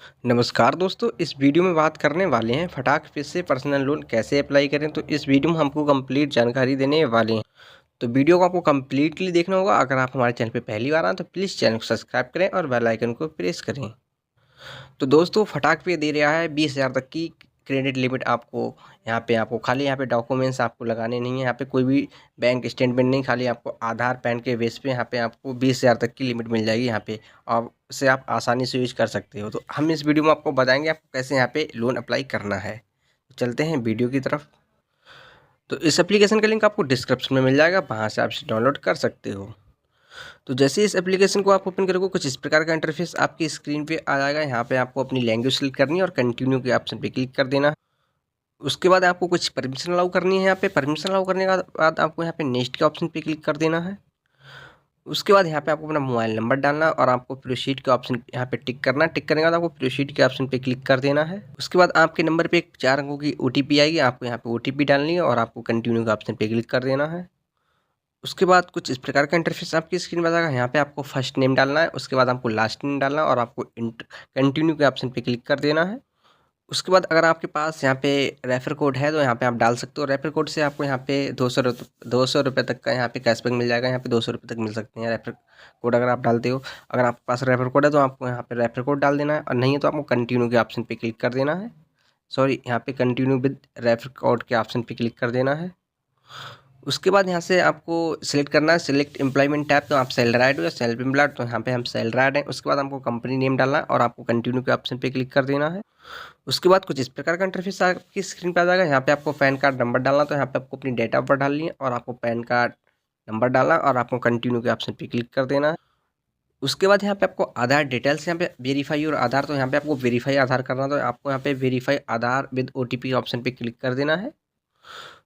नमस्कार दोस्तों, इस वीडियो में बात करने वाले हैं फटाक से पर्सनल लोन कैसे अप्लाई करें। तो इस वीडियो में हमको कंप्लीट जानकारी देने वाले हैं। तो वीडियो को आपको कंप्लीटली देखना होगा। अगर आप हमारे चैनल पे पहली बार आए तो प्लीज़ चैनल को सब्सक्राइब करें और बेल आइकन को प्रेस करें। तो दोस्तों फटाक पे दे रहा है 20,000 तक की क्रेडिट लिमिट आपको। यहाँ पे आपको खाली यहाँ पे डॉक्यूमेंट्स आपको लगाने नहीं है। यहाँ पे कोई भी बैंक स्टेटमेंट नहीं, खाली आपको आधार पैन के बेस पे यहाँ पे आपको 20,000 तक की लिमिट मिल जाएगी यहाँ पे, और उससे आप आसानी से यूज कर सकते हो। तो हम इस वीडियो में आपको बताएंगे आपको कैसे यहाँ पे लोन अप्लाई करना है। तो चलते हैं वीडियो की तरफ। तो इस एप्लीकेशन का लिंक आपको डिस्क्रिप्शन में मिल जाएगा, वहाँ से आप इसे डाउनलोड कर सकते हो। तो जैसे इस एप्लीकेशन को आप ओपन करोगे कुछ इस प्रकार का इंटरफेस आपकी स्क्रीन पे आ जाएगा। यहाँ पे आपको अपनी लैंग्वेज सेलेक्ट करनी है और कंटिन्यू के ऑप्शन पे क्लिक कर देना है। उसके बाद आपको कुछ परमिशन अलाउ करनी है। यहाँ पे परमिशन अलाउ करने के बाद आपको यहाँ पे नेक्स्ट के ऑप्शन पे क्लिक कर देना है। उसके बाद यहाँ पे आपको अपना मोबाइल नंबर डालना है और आपको प्रोसीड के ऑप्शन यहाँ पे टिक करना है। टिक करने के बाद आपको प्रोसीड के ऑप्शन पे क्लिक कर देना है। उसके बाद आपके नंबर पे एक 4 अंकों की ओटीपी आएगी, आपको यहाँ पे ओटीपी डालनी है और आपको कंटिन्यू के ऑप्शन पे क्लिक कर देना है। उसके बाद कुछ इस प्रकार का इंटरफेस आपकी स्क्रीन पर आ जाएगा। यहाँ पे आपको फर्स्ट नेम डालना है, उसके बाद आपको लास्ट नेम डालना है और आपको कंटिन्यू के ऑप्शन पे क्लिक कर देना है। उसके बाद अगर आपके पास यहाँ पे रेफर कोड है तो यहाँ पे आप डाल सकते हो। रेफर कोड से आपको यहाँ पे 200 रुपये तक का यहाँ पे कैशबैक मिल जाएगा। यहाँ पे 200 रुपये तक मिल सकते हैं रेफर कोड अगर आप डालते हो। अगर आपके पास रेफर कोड है तो आपको यहाँ पे रेफर कोड डाल देना है, और नहीं है तो आपको कंटिन्यू के ऑप्शन पे क्लिक कर देना है। सॉरी, यहाँ पे कंटिन्यू विद रेफर कोड के ऑप्शन पे क्लिक कर देना है। उसके बाद यहाँ से आपको सिलेक्ट करना है सिलेक्ट एम्प्लॉयमेंट टैब, तो आप सैलराइड हो या सेल्फ एम्प्लॉयड, तो यहाँ पे हम सैलराइड हैं। उसके बाद आपको कंपनी नेम डालना है और आपको कंटिन्यू के ऑप्शन पे क्लिक कर देना है। उसके बाद कुछ इस प्रकार का इंटरफेस आपकी स्क्रीन पे आ जाएगा। यहाँ पे आपको पैन कार्ड नंबर डालना, तो यहाँ पे आपको अपनी डेट ऑफ बर्थ डालनी है और आपको पैन कार्ड नंबर डालना है और आपको कंटिन्यू के ऑप्शन पे क्लिक कर देना है। उसके बाद यहाँ पे आपको आधार डिटेल्स यहाँ पे वेरीफाई और आधार, तो यहाँ पे आपको वेरीफाई आधार करना है, तो आपको यहाँ पे verify Aadhaar with OTP option पे क्लिक कर देना है।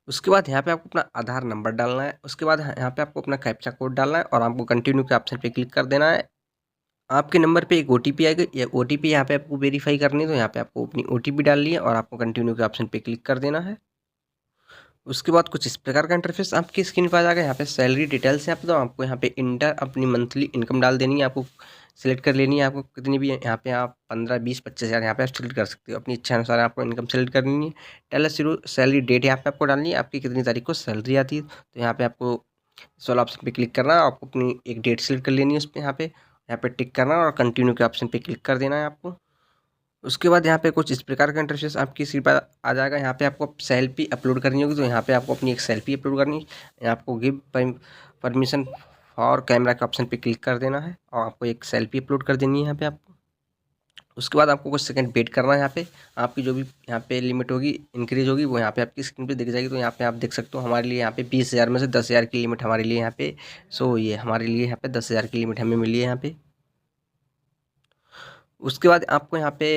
उसके बाद यहाँ पे आपको अपना आधार नंबर डालना है। उसके बाद यहाँ पे आपको अपना कैप्चा कोड डालना है और आपको कंटिन्यू के ऑप्शन पे क्लिक कर देना है। आपके नंबर पे एक ओटीपी आएगा, ये ओटीपी यहाँ पे आपको वेरीफाई करनी है, तो यहाँ पे आपको अपनी ओटीपी डालनी है और आपको कंटिन्यू के ऑप्शन पे क्लिक कर देना है। उसके बाद कुछ इस प्रकार का इंटरफेस आपकी स्क्रीन पर आ जाएगा। यहाँ पे सैलरी डिटेल्स यहाँ पे, तो आपको यहाँ पे इंटर अपनी मंथली इनकम डाल देनी है। आपको सेलेक्ट कर लेनी है, आपको कितनी भी यहाँ पे आप 15, 20, 25 हज़ार यहाँ पे आप सेलेक्ट कर सकते हो। अपनी इच्छा अनुसार आपको इनकम सेलेक्ट करनी है। टेल शुरू सैलरी डेट यहाँ पे आपको डालनी है, आपकी कितनी तारीख को सैलरी आती है, तो यहाँ पे आपको इस वाला ऑप्शन पे क्लिक करना है। आपको अपनी एक डेट सेलेक्ट कर लेनी है, उस पर यहाँ पे टिक करना है और कंटिन्यू के ऑप्शन पे क्लिक कर देना है आपको। उसके बाद यहाँ पे कुछ इस प्रकार का इंटरफेस आपकी स्क्रीन पर आ जाएगा। यहाँ पे आपको सेल्फी अपलोड करनी होगी, तो यहाँ पे आपको अपनी एक सेल्फी अपलोड करनी है। यहाँ आपको गिव परमिशन फॉर कैमरा के ऑप्शन पे क्लिक कर देना है और आपको एक सेल्फी अपलोड कर देनी है यहाँ पे आपको। उसके बाद आपको कुछ सेकंड वेट करना है। यहाँ पे आपकी जो भी यहाँ पे लिमिट होगी इंक्रीज होगी वो यहाँ पे आपकी स्क्रीन पे दिख जाएगी। तो यहाँ पे आप देख सकते हो हमारे लिए यहाँ पे 20,000 में से 10,000 की लिमिट हमारे लिए यहाँ पे सो हुई है। हमारे लिए यहाँ पे 10,000 की लिमिट हमें मिली है यहाँ पे। उसके बाद आपको यहाँ पे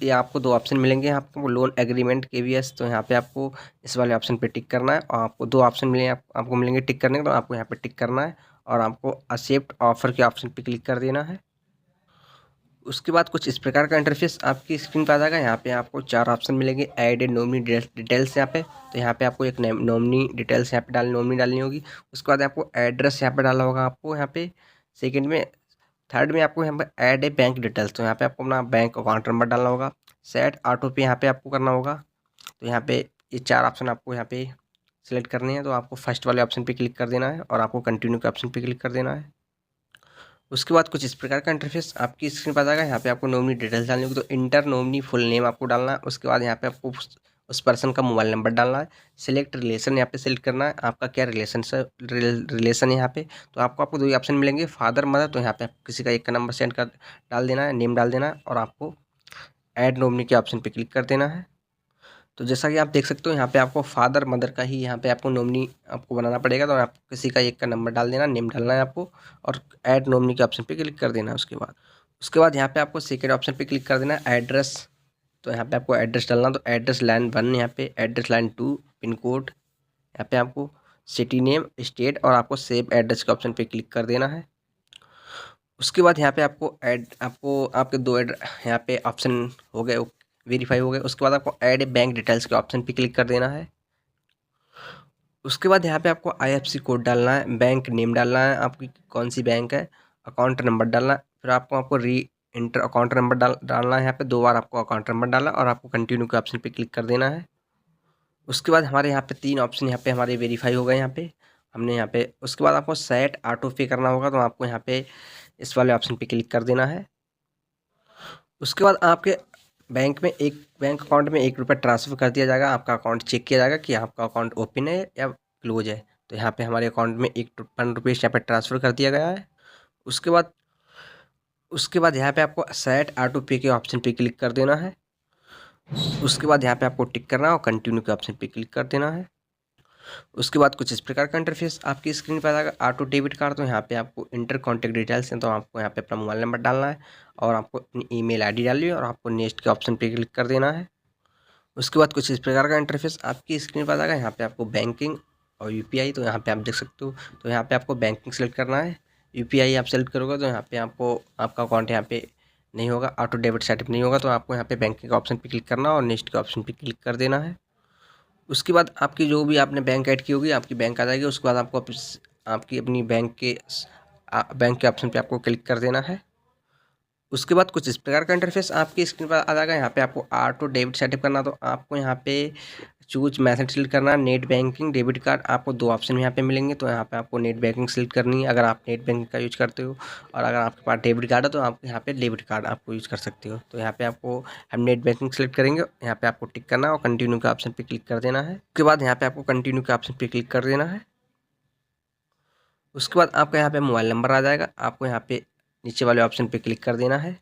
ये आपको दो ऑप्शन मिलेंगे। आपको लोन एग्रीमेंट केवीएस, तो यहाँ पे आपको इस वाले ऑप्शन पे टिक करना है और आपको दो ऑप्शन मिलेंगे आपको मिलेंगे टिक करने के, तो आपको यहाँ पे टिक करना है और आपको एक्सेप्ट ऑफर के ऑप्शन पे क्लिक कर देना है। उसके बाद कुछ इस प्रकार का इंटरफेस आपकी स्क्रीन पर आ जाएगा। यहाँ पे आपको 4 ऑप्शन मिलेंगे। ऐड ए नॉमिनी डिटेल्स यहाँ पे, तो यहाँ पे आपको एक नॉमिनी डिटेल्स यहाँ पे नॉमिनी डालनी होगी। उसके बाद आपको एड्रेस यहाँ पे डालना होगा आपको यहाँ पे। सेकंड में थर्ड में आपको यहाँ पे ऐड ए बैंक डिटेल्स, तो यहाँ पे आपको अपना बैंक अकाउंट नंबर डालना होगा। सेट ऑटो पे यहाँ पे आपको करना होगा। तो यहाँ पे ये 4 ऑप्शन आपको यहाँ पे सिलेक्ट करने हैं, तो आपको फर्स्ट वाले ऑप्शन पे क्लिक कर देना है और आपको कंटिन्यू के ऑप्शन पे क्लिक कर देना है। उसके बाद कुछ इस प्रकार का इंटरफेस आपकी स्क्रीन पर आ जाएगा। यहाँ पे आपको नॉमिनी डिटेल्स डालनी होगी, तो इंटर नॉमिनी फुल नेम आपको डालना है। उसके बाद यहाँ पे आपको उस पर्सन का मोबाइल नंबर डालना है। सिलेक्ट रिलेशन यहाँ पे सिलेक्ट करना है, आपका क्या रिलेशन है यहाँ पे। तो आपको दो ही ऑप्शन मिलेंगे, फादर मदर, तो यहाँ पे आप किसी का एक का नंबर सेंड कर डाल देना है, नेम डाल देना है और आपको ऐड नॉमिनी के ऑप्शन पे क्लिक कर देना है। तो जैसा कि आप देख सकते हो यहाँ पे आपको फादर मदर का ही यहाँ पे आपको नॉमिनी आपको बनाना पड़ेगा। तो आप किसी का एक का नंबर डाल देना, नेम डालना है आपको और ऐड नॉमिनी के ऑप्शन पे क्लिक कर देना है। उसके बाद यहाँ पे आपको सेकेंड ऑप्शन पे क्लिक कर देना है एड्रेस, तो यहाँ पे आपको एड्रेस डालना, तो एड्रेस लाइन 1 यहाँ पे, एड्रेस लाइन 2 पिन कोड, यहाँ पे आपको सिटी नेम स्टेट और आपको सेव एड्रेस के ऑप्शन पे क्लिक कर देना है। उसके बाद यहाँ पे आपको आपके दो यहाँ पे ऑप्शन हो गए, वेरीफाई हो गए। उसके बाद आपको ऐड बैंक डिटेल्स के ऑप्शन पे क्लिक कर देना है। उसके बाद यहाँ पे आपको आईएफएससी कोड डालना है, बैंक नेम डालना है, आपकी कौन सी बैंक है, अकाउंट नंबर डालना है, फिर आपको री इंटर अकाउंट नंबर डालना है। यहाँ पे 2 बार आपको अकाउंट नंबर डालना और आपको कंटिन्यू के ऑप्शन पे क्लिक कर देना है। उसके बाद हमारे यहाँ पे 3 ऑप्शन यहाँ पे हमारे वेरीफाई हो गए। यहाँ पे हमने यहाँ पे उसके बाद आपको सेट ऑटो पे करना होगा, तो आपको यहाँ पे इस वाले ऑप्शन पे क्लिक कर देना है। उसके बाद आपके बैंक अकाउंट में 1 रुपया ट्रांसफ़र कर दिया जाएगा। आपका अकाउंट चेक किया जाएगा कि आपका अकाउंट ओपन है या क्लोज है। तो यहाँ पे हमारे अकाउंट में 1 रुपीज़ यहाँ पे ट्रांसफ़र कर दिया गया है। उसके बाद यहाँ पे आपको सेट ऑटो पे के ऑप्शन पे क्लिक कर देना है। उसके बाद यहाँ पे आपको टिक करना है और कंटिन्यू के ऑप्शन पे क्लिक कर देना है। उसके बाद कुछ इस प्रकार का इंटरफेस आपकी स्क्रीन पर आ जाएगा। ऑटो डेबिट कार्ड, तो यहाँ पे आपको इंटर कॉन्टैक्ट डिटेल्स हैं, तो आपको यहाँ पे अपना मोबाइल नंबर डालना है और आपको अपनी ईमेल आईडी डालनी है और आपको नेक्स्ट के ऑप्शन पे क्लिक कर देना है। उसके बाद कुछ इस प्रकार का इंटरफेस आपकी स्क्रीन पर आ जाएगा। यहाँ पे आपको बैंकिंग और यूपीआई, तो यहाँ पे आप देख सकते हो। तो यहाँ पे आपको बैंकिंग सेलेक्ट करना है, यूपीआई आप सेलेक्ट करोगे तो यहाँ पे आपको आपका अकाउंट यहाँ पे नहीं होगा, ऑटो डेबिट सेटअप नहीं होगा, तो आपको यहाँ पे बैंकिंग का ऑप्शन पे क्लिक करना और नेक्स्ट के ऑप्शन पे क्लिक कर देना है। उसके बाद आपकी जो भी आपने बैंक ऐड की होगी आपकी बैंक आ जाएगी। उसके बाद आपको आपकी अपनी बैंक के ऑप्शन पे आपको क्लिक कर देना है। उसके बाद कुछ इस प्रकार का इंटरफेस आपकी स्क्रीन पर आ जाएगा। यहाँ पे आपको ऑटो डेबिट सेटअप करना, तो आपको यहाँ पे चूज मेथड सेलेक्ट करना है, नेट बैंकिंग, डेबिट कार्ड। आपको 2 ऑप्शन यहाँ पे मिलेंगे, तो यहाँ पे आपको नेट बैंकिंग सेलेक्ट करनी है अगर आप नेट बैंकिंग का यूज करते हो, और अगर आपके पास डेबिट कार्ड है तो आप यहाँ पे डेबिट कार्ड आपको यूज कर सकते हो। तो यहाँ पे आपको हम नेट बैंकिंग सेलेक्ट करेंगे, यहाँ पे आपको टिक करना है और कंटिन्यू के ऑप्शन पे क्लिक कर देना है। उसके बाद यहाँ पे आपको कंटिन्यू के ऑप्शन पे क्लिक कर देना है। उसके बाद आपका यहाँ पे मोबाइल नंबर आ जाएगा, आपको यहाँ पे नीचे वाले ऑप्शन पे क्लिक कर देना है।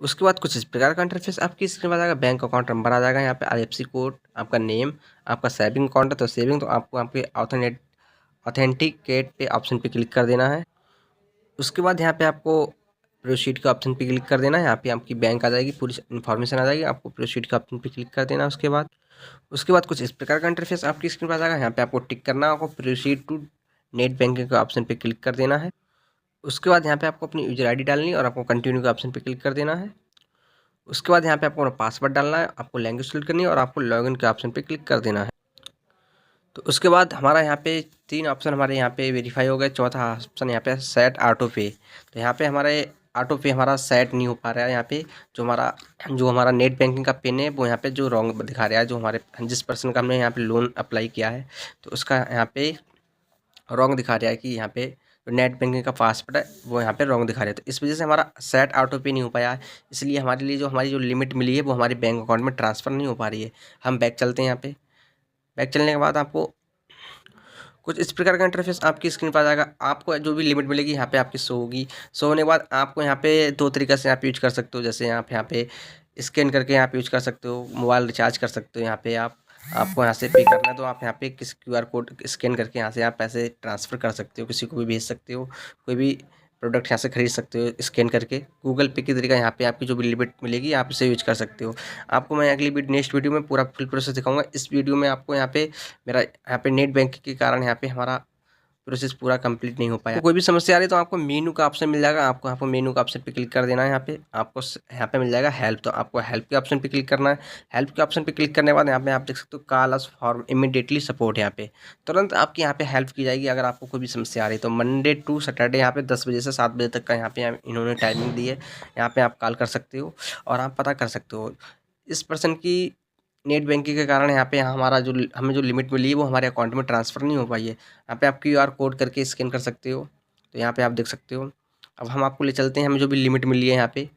उसके बाद कुछ इस प्रकार का इंटरफेस आपकी स्क्रीन पर आ जाएगा। बैंक अकाउंट नंबर आ जाएगा, यहाँ पे IFSC कोड, आपका नेम, आपका सेविंग अकाउंट है तो सेविंग, तो आपको आपके ऑथेंटिकेट पे ऑप्शन पे क्लिक कर देना है। उसके बाद यहाँ पे आपको प्रोसीड के ऑप्शन पे क्लिक कर देना है। यहाँ पे आपकी बैंक आ जाएगी, पूरी इन्फॉर्मेशन आ जाएगी, आपको प्रोसीड के ऑप्शन पे क्लिक कर देना है। उसके बाद कुछ इस प्रकार का इंटरफेस आपकी स्क्रीन पर आ जाएगा। यहाँ पे आपको टिक करना होगा, प्रोसीड टू नेट बैंकिंग के ऑप्शन पे क्लिक कर देना है। उसके बाद यहाँ पे आपको अपनी यूजर आईडी डालनी है और आपको कंटिन्यू के ऑप्शन पे क्लिक कर देना है। उसके बाद यहाँ पे आपको पासवर्ड डालना है, आपको लैंग्वेज सेलेक्ट करनी है और आपको लॉगिन के ऑप्शन पे क्लिक कर देना है। तो उसके बाद हमारा यहाँ पे 3 ऑप्शन हमारे यहाँ पे वेरीफाई हो गए। चौथा ऑप्शन यहाँ पे सेट ऑटो पे, तो यहाँ पे हमारे ऑटो पे हमारा सेट नहीं हो पा रहा है। यहाँ पे जो हमारा नेट बैंकिंग का पिन है वो यहाँ पे जो रॉन्ग दिखा रहा है, जो हमारे जिस पर्सन का हमने यहाँ पे लोन अप्लाई किया है तो उसका यहाँ पे रॉन्ग दिखा रहा है कि यहाँ पे जो नेट बैंकिंग का पासवर्ड है वो यहाँ पे रॉन्ग दिखा रहा है। तो इस वजह से हमारा सेट ऑटो पे नहीं हो पाया है, इसलिए हमारे लिए हमारी जो लिमिट मिली है वो हमारे बैंक अकाउंट में ट्रांसफ़र नहीं हो पा रही है। हम बैक चलते हैं। यहाँ पे बैक चलने के बाद आपको कुछ इस प्रकार का इंटरफेस आपकी स्क्रीन पर आ जाएगा। आपको जो भी लिमिट मिलेगी यहाँ पे आपकी शो होगी। शो होने के बाद आपको यहाँ पे 2 तरीक़े से आप यूज कर सकते हो, जैसे आप यहाँ पे स्कैन करके यहाँ पे यूज कर सकते हो, मोबाइल रिचार्ज कर सकते हो। यहाँ पे आपको यहाँ से पे करना है तो आप यहाँ पे किस QR कोड स्कैन करके यहाँ से आप पैसे ट्रांसफ़र कर सकते हो, किसी को भी भेज सकते हो, कोई भी प्रोडक्ट यहाँ से खरीद सकते हो स्कैन करके। गूगल पे की तरीका यहाँ पे आपकी जो भी लिमिट मिलेगी आप इसे यूज कर सकते हो। आपको मैं अगली नेक्स्ट वीडियो में पूरा फुल प्रोसेस दिखाऊंगा। इस वीडियो में आपको यहाँ पे मेरा यहाँ पे नेट बैंकिंग के कारण यहाँ पे हमारा प्रोसेस पूरा कंप्लीट नहीं हो पाया। तो कोई भी समस्या आ रही है तो आपको मेनू का ऑप्शन मिल जाएगा, आपको यहाँ पर मेनू का ऑप्शन पे क्लिक कर देना है। यहाँ पे आपको यहाँ पे मिल जाएगा हेल्प, तो आपको हेल्प के ऑप्शन पे क्लिक करना है। हेल्प के ऑप्शन पे क्लिक करने के बाद यहाँ पे आप देख सकते हो call us for immediately support, यहाँ पे तुरंत आपकी यहाँ पे हेल्प की जाएगी अगर आपको कोई भी समस्या आ रही है। तो मंडे टू सैटरडे यहाँ पे 10 बजे से 7 बजे तक का यहाँ पे इन्होंने टाइमिंग दी है। यहाँ पे आप कॉल कर सकते हो और आप पता कर सकते हो इस पर्सन की नेट बैंकिंग के कारण यहाँ पे हमारा हमें जो लिमिट मिली है वो हमारे अकाउंट में ट्रांसफ़र नहीं हो पाई है। यहाँ पे आप QR कोड करके स्कैन कर सकते हो, तो यहाँ पे आप देख सकते हो। अब हम आपको ले चलते हैं, हमें जो भी लिमिट मिली है यहाँ पे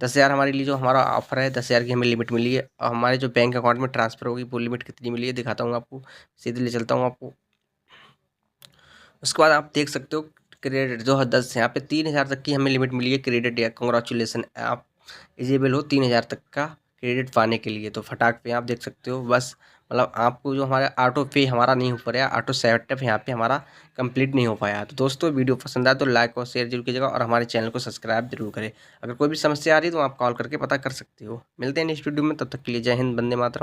10,000 हमारे लिए जो हमारा ऑफर है 10,000 की हमें लिमिट मिली है। और हमारे जो बैंक अकाउंट में ट्रांसफ़र होगी वो लिमिट कितनी मिली है दिखाता हूँ आपको, सीधे ले चलता हूँ आपको। उसके बाद आप देख सकते हो क्रेडिट जो 10 यहाँ पे 3,000 तक की हमें लिमिट मिली है क्रेडिट। या कंग्रेचुलेसन, आप एलिजिबल हो 3,000 तक का क्रेडिट पाने के लिए। तो फटाक पे आप देख सकते हो। बस मतलब आपको जो हमारा ऑटो पे हमारा नहीं हो पाया, ऑटो सेटअप यहाँ पे हमारा कंप्लीट नहीं हो पाया। तो दोस्तों वीडियो पसंद आए तो लाइक और शेयर जरूर कीजिएगा और हमारे चैनल को सब्सक्राइब जरूर करें। अगर कोई भी समस्या आ रही है तो आप कॉल करके पता कर सकते हो। मिलते हैं नेक्स्ट वीडियो में, तब तक के लिए जय हिंद, वंदे मातरम।